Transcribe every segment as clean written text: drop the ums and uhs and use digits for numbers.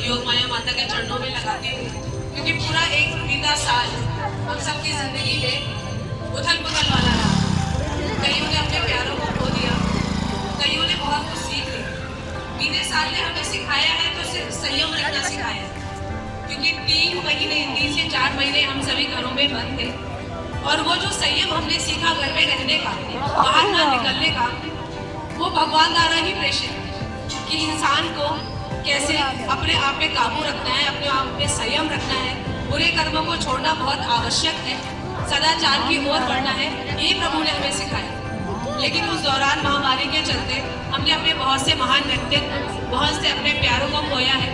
योग माया माता के चरणों में लगाती हूँ, क्योंकि पूरा एक बीता साल हम सबकी जिंदगी में उथल पुथल वाला रहा। कईयों ने अपने प्यारों को खो दिया, कईयों ने बहुत कुछ सीख ली। बीते साल ने हमें सिखाया है तो सिर्फ संयम रखना सिखाया है, क्योंकि 3 से 4 महीने हम सभी घरों में बंद थे, और वो जो संयम हमने सीखा घर में रहने का, बाहर ना निकलने का, वो भगवान द्वारा ही प्रेषित कि इंसान को कैसे अपने आप पे काबू रखना है, अपने आप पे संयम रखना है, बुरे कर्मों को छोड़ना बहुत आवश्यक है, सदाचार की ओर बढ़ना है, ये प्रभु ने हमें सिखाया। लेकिन उस दौरान महामारी के चलते हमने अपने बहुत से महान व्यक्तित्व, बहुत से अपने प्यारों को खोया है।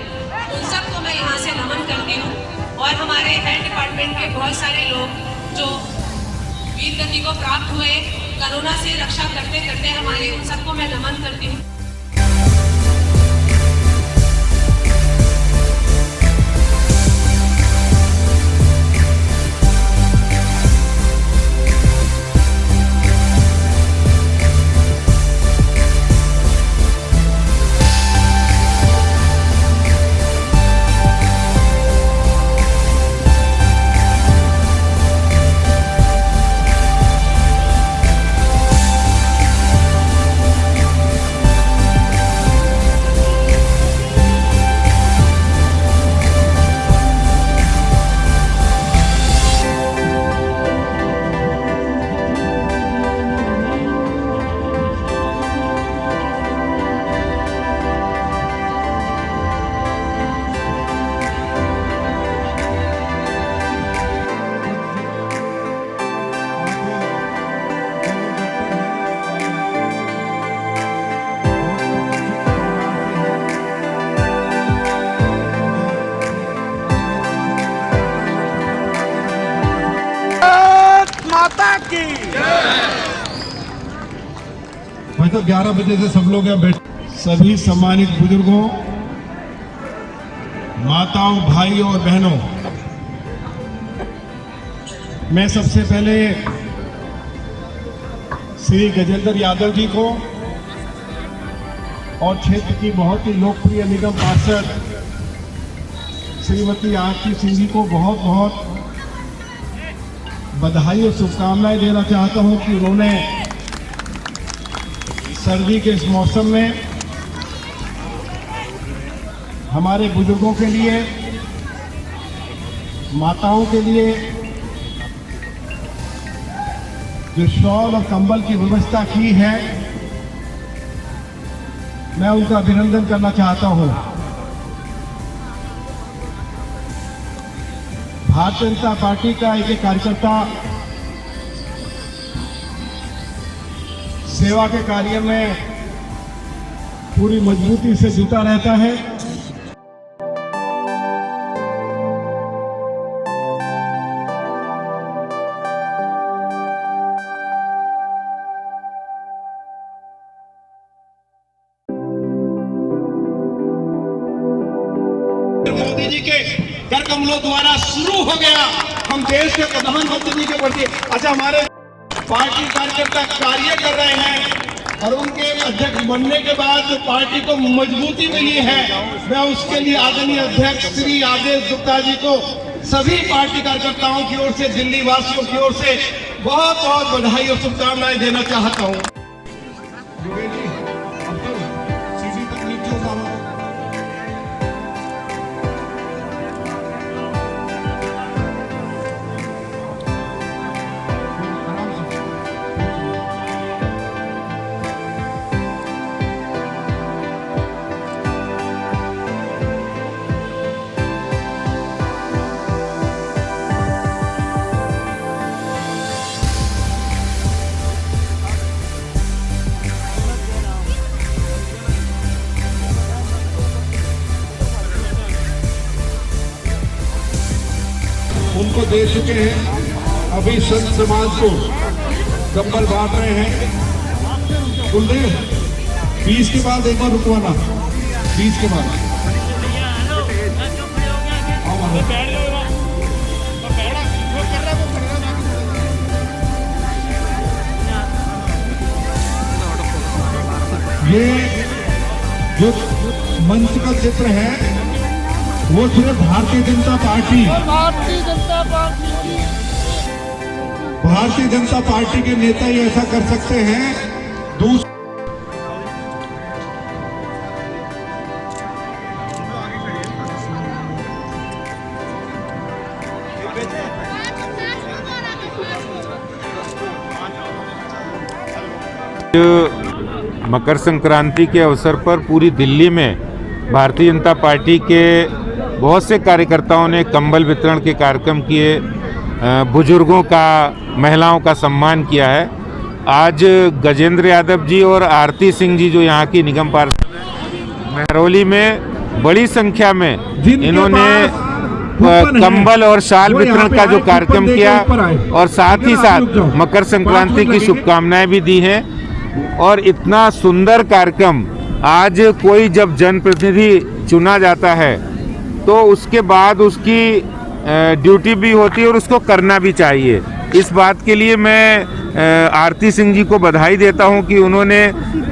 उन सबको मैं यहाँ से नमन करती हूँ, और हमारे हेल्थ डिपार्टमेंट के बहुत सारे लोग जो वीर गति को प्राप्त हुए, कोरोना से रक्षा करते करते हमारे, उन सबको मैं नमन करती हूँ। भाई तो 11 बजे से सब लोग यहाँ बैठे। सभी सम्मानित बुजुर्गों, माताओं, भाइयों और बहनों, मैं सबसे पहले श्री गजेंद्र यादव जी को और क्षेत्र की बहुत ही लोकप्रिय निगम पार्षद श्रीमती आरती सिंह जी को बहुत बहुत बधाई और शुभकामनाएं देना चाहता हूं कि उन्होंने सर्दी के इस मौसम में हमारे बुजुर्गों के लिए, माताओं के लिए जो शॉल और कंबल की व्यवस्था की है, मैं उनका अभिनंदन करना चाहता हूं। भारतीय जनता पार्टी का एक कार्यकर्ता सेवा के कार्य में पूरी मजबूती से जुटा रहता है। मोदी जी के कर कमलों द्वारा शुरू हो गया। हम देश के प्रधानमंत्री जी के प्रति, अच्छा हमारे पार्टी कार्यकर्ता कार्य कर रहे हैं और उनके अध्यक्ष बनने के बाद जो पार्टी को मजबूती मिली है, मैं उसके लिए आदरणीय अध्यक्ष श्री आदेश गुप्ता जी को सभी पार्टी कार्यकर्ताओं की ओर से, दिल्ली वासियों की ओर से बहुत बहुत बधाई और शुभकामनाएं देना चाहता हूँ। उनको दे चुके हैं। अभी संत समाज को कंबल बांट रहे हैं। कुलदेव 20 के बाद एक बार रुकवाना, 20 के बाद। ये जो मंच का चित्र है वो सिर्फ भारतीय जनता पार्टी के नेता ही ऐसा कर सकते हैं। मकर संक्रांति के अवसर पर पूरी दिल्ली में भारतीय जनता पार्टी के बहुत से कार्यकर्ताओं ने कंबल वितरण के कार्यक्रम किए, बुजुर्गों का, महिलाओं का सम्मान किया है। आज गजेंद्र यादव जी और आरती सिंह जी जो यहाँ की निगम पार्षद महरौली में बड़ी संख्या में इन्होंने कंबल और शाल वितरण का जो कार्यक्रम किया और साथ ही साथ मकर संक्रांति की शुभकामनाएं भी दी हैं। और इतना सुंदर कार्यक्रम, आज कोई जब जनप्रतिनिधि चुना जाता है तो उसके बाद उसकी ड्यूटी भी होती है और उसको करना भी चाहिए। इस बात के लिए मैं आरती सिंह जी को बधाई देता हूं कि उन्होंने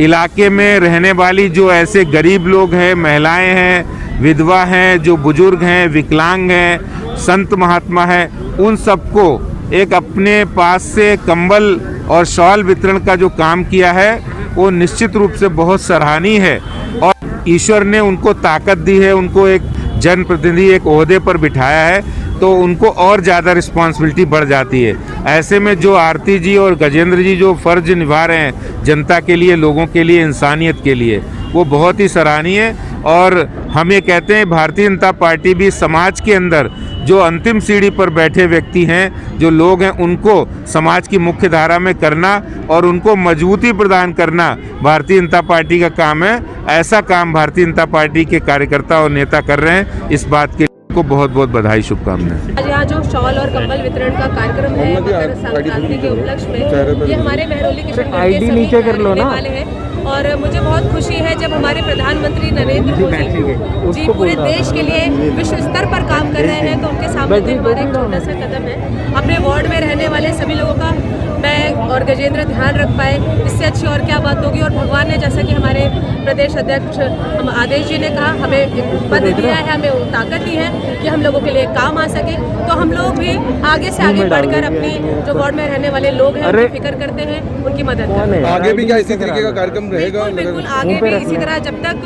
इलाके में रहने वाली जो ऐसे गरीब लोग हैं, महिलाएं हैं, विधवा हैं, जो बुजुर्ग हैं, विकलांग हैं, संत महात्मा हैं, उन सबको एक अपने पास से कंबल और शॉल वितरण का जो काम किया है वो निश्चित रूप से बहुत सराहनीय है। और ईश्वर ने उनको ताकत दी है, उनको एक जनप्रतिनिधि एक ओहदे पर बिठाया है तो उनको और ज़्यादा रिस्पॉन्सिबिलिटी बढ़ जाती है। ऐसे में जो आरती जी और गजेंद्र जी जो फ़र्ज निभा रहे हैं जनता के लिए, लोगों के लिए, इंसानियत के लिए, वो बहुत ही सराहनीय है। और हम ये कहते हैं भारतीय जनता पार्टी भी समाज के अंदर जो अंतिम सीढ़ी पर बैठे व्यक्ति हैं, जो लोग हैं, उनको समाज की मुख्य धारा में करना और उनको मजबूती प्रदान करना भारतीय जनता पार्टी का काम है। ऐसा काम भारतीय जनता पार्टी के कार्यकर्ता और नेता कर रहे हैं। इस बात के को बहुत बहुत बधाई, शुभकामनाएं। आज यहाँ जो शॉल और कंबल वितरण का कार्यक्रम है मकर संक्रांति के उपलक्ष्य में, ये हमारे महरौली के नीचे कर लो ना वाले हैं। और मुझे बहुत खुशी है जब हमारे प्रधानमंत्री नरेंद्र मोदी जी पूरे देश के लिए विश्व स्तर पर काम कर रहे हैं तो उनके सामने तो हमारा एक छोटा सा कदम है। अपने वार्ड में रहने वाले सभी लोगों का मैं और गजेंद्र ध्यान रख पाए, इससे अच्छी और क्या बात होगी। और भगवान ने, जैसा कि हमारे प्रदेश अध्यक्ष हम आदेश जी ने कहा, हमें एक पद दिया है, हमें वो ताकत दी है कि हम लोगों के लिए काम आ सके। तो हम लोग भी आगे से आगे बढ़कर अपनी जो वार्ड में रहने वाले लोग हैं उनकी फिक्र करते हैं, उनकी मदद करते हैं। आगे भी क्या इसी तरीके का कार्यक्रम रहेगा? बिल्कुल आगे भी इसी तरह, जब तक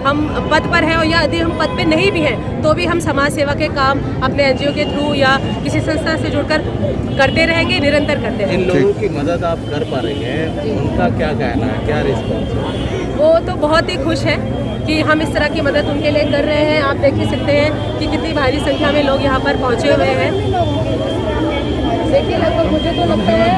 हम पद पर हैं या यदि हम पद पे नहीं भी हैं तो भी हम समाज सेवा के काम अपने एनजीओ के थ्रू या किसी संस्था से जुड़कर करते रहेंगे, निरंतर करते रहेंगे। इन लोगों की मदद आप कर पा रहे हैं, उनका क्या कहना है, क्या रिस्पॉन्स है? वो तो बहुत ही खुश है कि हम इस तरह की मदद उनके लिए कर रहे हैं। आप देख ही सकते हैं कि कितनी भारी संख्या में लोग यहाँ पर पहुँचे हुए हैं। देखिए, लगभग मुझे तो लगता है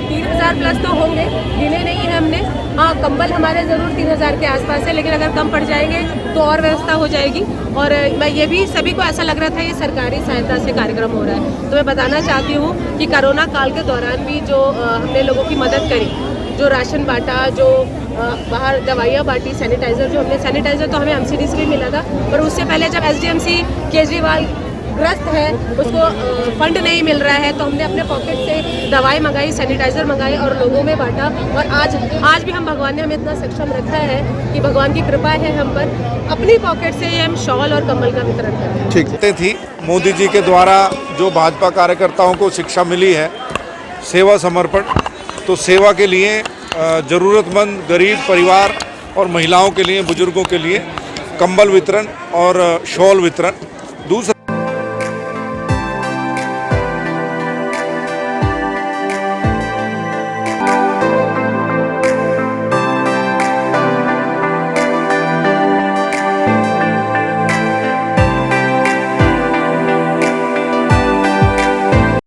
3000 प्लस तो होंगे, गिने नहीं है हमने। हाँ, कंबल हमारे ज़रूर 3000 के आसपास है, लेकिन अगर कम पड़ जाएंगे तो और व्यवस्था हो जाएगी। और मैं ये भी, सभी को ऐसा लग रहा था ये सरकारी सहायता से कार्यक्रम हो रहा है, तो मैं बताना चाहती हूँ कि कोरोना काल के दौरान भी जो हमने लोगों की मदद करी, जो राशन बांटा, जो बाहर दवाइयाँ बांटी, सैनिटाइज़र, जो हमने सैनिटाइज़र तो हमें एमसीडी से भी मिला था, पर उससे पहले जब एसडीएमसी केजरीवाल ग्रस्त है, उसको फंड नहीं मिल रहा है, तो हमने अपने पॉकेट से दवाई मंगाई, सैनिटाइज़र मंगाई और लोगों में बांटा। और आज भी हम, भगवान ने हमें इतना सक्षम रखा है कि भगवान की कृपा है हम पर, अपनी पॉकेट से हम शॉल और कंबल का वितरण कर रहे हैं। ठीक थी मोदी जी के द्वारा जो भाजपा कार्यकर्ताओं को शिक्षा मिली है, सेवा समर्पण, तो सेवा के लिए ज़रूरतमंद गरीब परिवार और महिलाओं के लिए, बुजुर्गों के लिए कंबल वितरण और शॉल वितरण